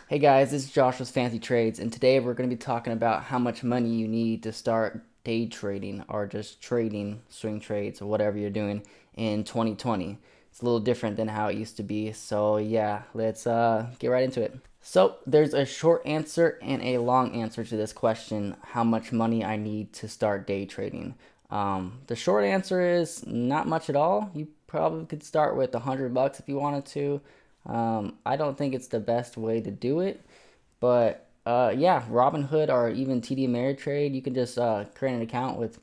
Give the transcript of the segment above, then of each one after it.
Hey guys, this is Josh with Fancy Trades, and today we're going to be talking about how much money you need to start day trading or just trading swing trades or whatever you're doing in 2020. It's a little different than how it used to be, so yeah, let's get right into it. So there's a short answer and a long answer to this question: how much money I need to start day trading. The short answer is not much at all. You probably could start with $100 if you wanted to. I don't think it's the best way to do it, but yeah, Robinhood or even TD Ameritrade, you can just create an account with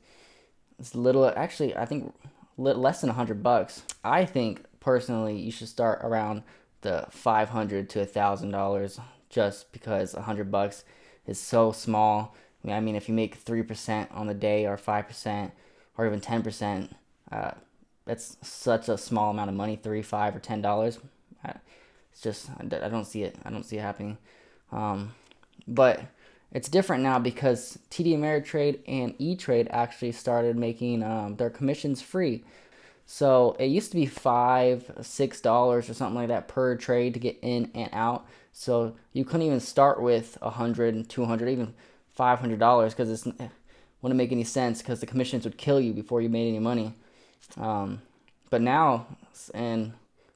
as little. Actually, I think less than $100. I think personally you should start around the $500 to $1,000, just because $100 is so small. I mean, if you make 3% on the day or 5% or even 10%, uh, that's such a small amount of money. 3, 5, or $10. It's just I don't see it. I don't see it happening. Um, but it's different now because TD Ameritrade and Etrade actually started making their commissions free. So it used to be $5, $6 or something like that per trade to get in and out. So you couldn't even start with 100, 200, even $500 because it wouldn't make any sense because the commissions would kill you before you made any money. Um, but now, and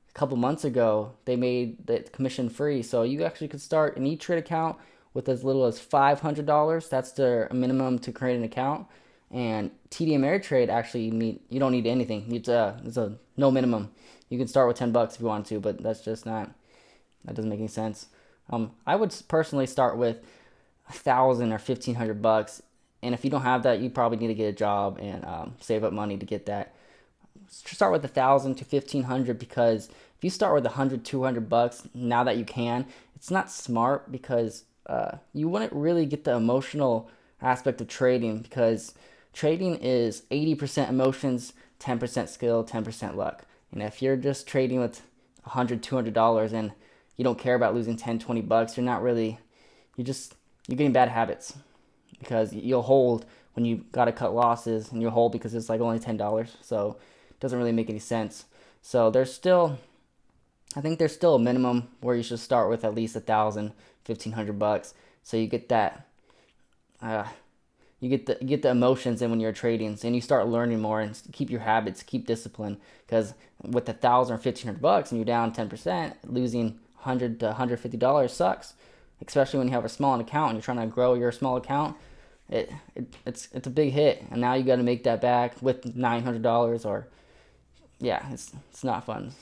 a couple months ago, they made the commission free, so you actually could start an E-Trade account with as little as $500. That's the minimum to create an account. And TD Ameritrade actually you don't need anything. It's a no minimum. You can start with $10 if you want to, but that doesn't make any sense. I would personally start with 1,000 or 1,500 bucks, and if you don't have that, you probably need to get a job and save up money to get that. Start with 1,000 to 1,500, because if you start with 100, 200 bucks now that you can, it's not smart because you wouldn't really get the emotional aspect of trading, because trading is 80% emotions, 10% skill, 10% luck. And if you're just trading with 100, $200 and you don't care about losing 10, 20 bucks, you're getting bad habits, because you'll hold when you got to cut losses, and you'll hold because it's like only $10. So it doesn't really make any sense. So I think there's still a minimum where you should start with at least 1,000, 1,500 bucks. So you get that, uh, you get the emotions in when you're trading, and you start learning more and keep your habits, keep discipline. Because with 1,000 or 1,500 bucks and you're down 10%, losing $100 to $150 sucks. Especially when you have a small account and you're trying to grow your small account, it's a big hit, and now you got to make that back with $900, or yeah, it's not fun.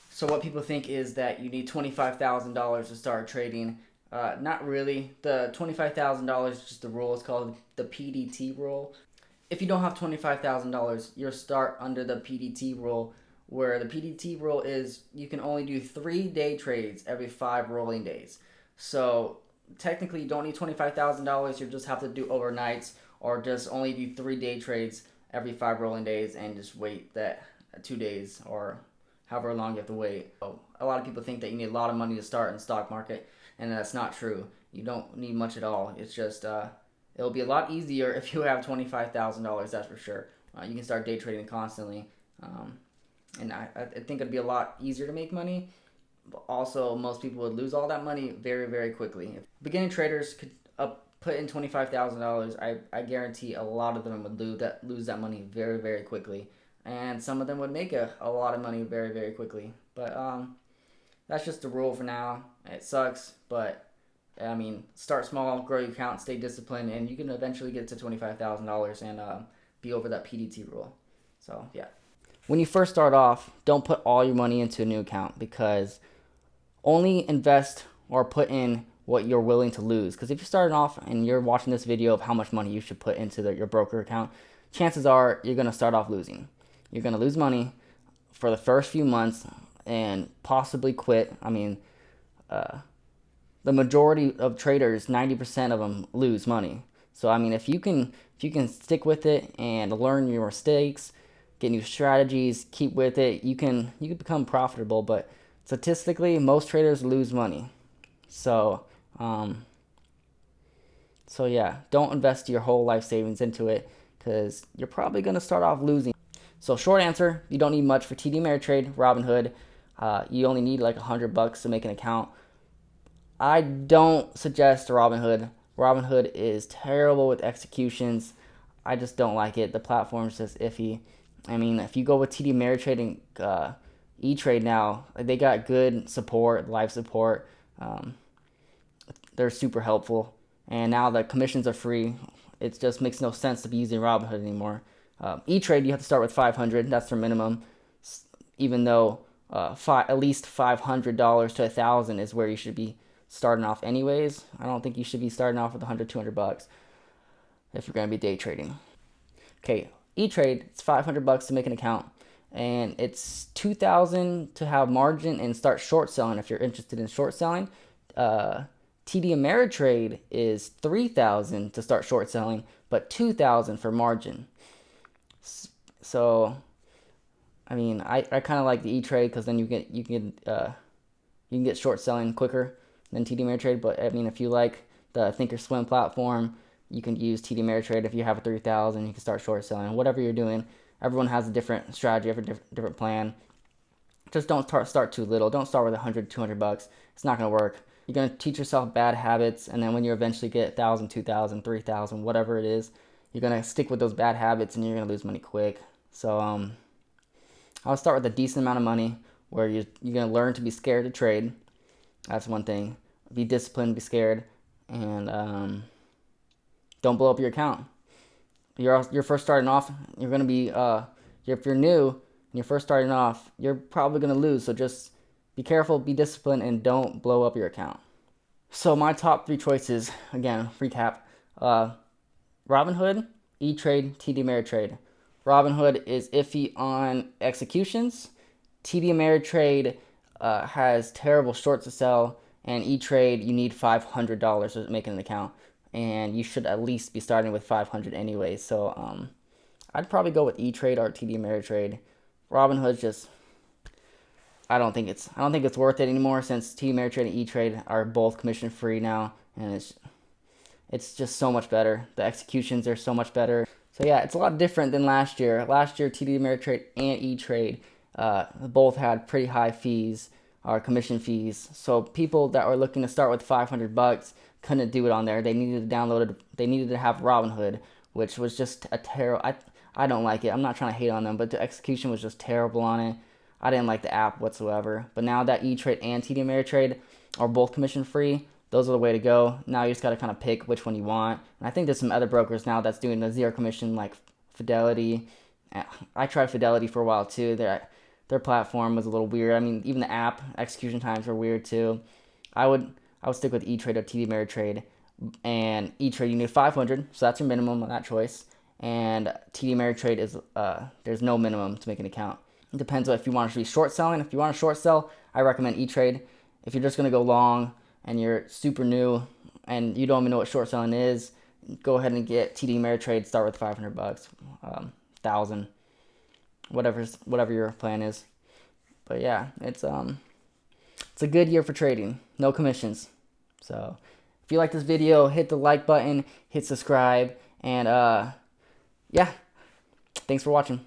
So what people think is that you need $25,000 to start trading. Not really. The $25,000 is just the rule. It's called the PDT rule. If you don't have $25,000, you'll start under the PDT rule, where the PDT rule is you can only do 3 day trades every 5 rolling days. So technically, you don't need $25,000. You just have to do overnights, or just only do 3 day trades every 5 rolling days, and just wait that 2 days or however long you have to wait. So a lot of people think that you need a lot of money to start in the stock market, and that's not true. You don't need much at all. It's just it'll be a lot easier if you have $25,000. That's for sure. You can start day trading constantly, and I think it'd be a lot easier to make money. But also, most people would lose all that money very, very quickly. If beginning traders could put in $25,000, I guarantee a lot of them would lose that money very, very quickly, and some of them would make a lot of money very, very quickly. But that's just the rule for now. It sucks, but I mean, start small, grow your account, stay disciplined, and you can eventually get to $25,000 and be over that PDT rule. So yeah. When you first start off, don't put all your money into a new account, because only invest or put in what you're willing to lose. Because if you're starting off and you're watching this video of how much money you should put into your broker account, chances are you're going to start off losing. You're going to lose money for the first few months and possibly quit. I mean, the majority of traders, 90% of them lose money. So I mean, if you can stick with it and learn your mistakes, get new strategies, keep with it, you can become profitable. But statistically, most traders lose money. So um, so yeah, don't invest your whole life savings into it, because you're probably gonna start off losing. So short answer, you don't need much for TD Ameritrade, Robinhood. You only need like $100 to make an account. I don't suggest Robinhood. Robinhood is terrible with executions. I just don't like it. The platform's just iffy. I mean, if you go with TD Ameritrade and Etrade now, they got good support, live support. Um, they're super helpful. And now the commissions are free. It just makes no sense to be using Robinhood anymore. Etrade, you have to start with 500. That's their minimum. Even though at least $500 to $1,000 is where you should be starting off anyways. I don't think you should be starting off with 100, $200 if you're going to be day trading. Okay, E-Trade, it's $500 to make an account, and it's $2,000 to have margin and start short selling if you're interested in short selling. TD Ameritrade is $3,000 to start short selling, but $2,000 for margin. So, I mean, I kind of like the E-Trade because then you can get short selling quicker than TD Ameritrade. But I mean, if you like the Thinkorswim platform, you can use TD Ameritrade. If you have a 3,000, you can start short selling. Whatever you're doing, everyone has a different strategy, every different plan. Just don't start too little. Don't start with 100, $200. It's not gonna work. You're gonna teach yourself bad habits, and then when you eventually get 1,000, 2,000, 3,000, whatever it is, you're gonna stick with those bad habits, and you're gonna lose money quick. So I'll start with a decent amount of money where you're gonna learn to be scared to trade. That's one thing. Be disciplined, be scared, and don't blow up your account. You're first starting off. You're gonna be if you're new and you're first starting off, you're probably gonna lose. So just be careful, be disciplined, and don't blow up your account. So my top 3 choices, again, recap: Robinhood, E-Trade, TD Ameritrade. Robinhood is iffy on executions. TD Ameritrade has terrible shorts to sell, and E-Trade, you need $500 to make an account, and you should at least be starting with 500 anyway. So I'd probably go with E-Trade or TD Ameritrade. Robinhood's just I don't think it's worth it anymore since TD Ameritrade and E-Trade are both commission free now, and it's just so much better. The executions are so much better. So yeah, it's a lot different than last year. Last year, TD Ameritrade and E-Trade both had pretty high fees, or commission fees. So people that were looking to start with $500 couldn't do it on there. They needed to download it. They needed to have Robinhood, which was just a terrible. I don't like it. I'm not trying to hate on them, but the execution was just terrible on it. I didn't like the app whatsoever. But now that E-Trade and TD Ameritrade are both commission free, those are the way to go. Now you just got to kind of pick which one you want. And I think there's some other brokers now that's doing the zero commission, like Fidelity. I tried Fidelity for a while too. Their platform was a little weird. I mean, even the app execution times were weird too. I would stick with E-Trade or TD Ameritrade. And E-Trade, you need 500, so that's your minimum on that choice. And TD Ameritrade is there's no minimum to make an account. It depends on if you want to be short selling. If you want to short sell, I recommend E-Trade. If you're just going to go long and you're super new and you don't even know what short selling is, go ahead and get TD Ameritrade. Start with $500, 1,000, whatever your plan is. But yeah, it's a good year for trading. No commissions. So if you like this video, hit the like button, hit subscribe, and yeah, thanks for watching.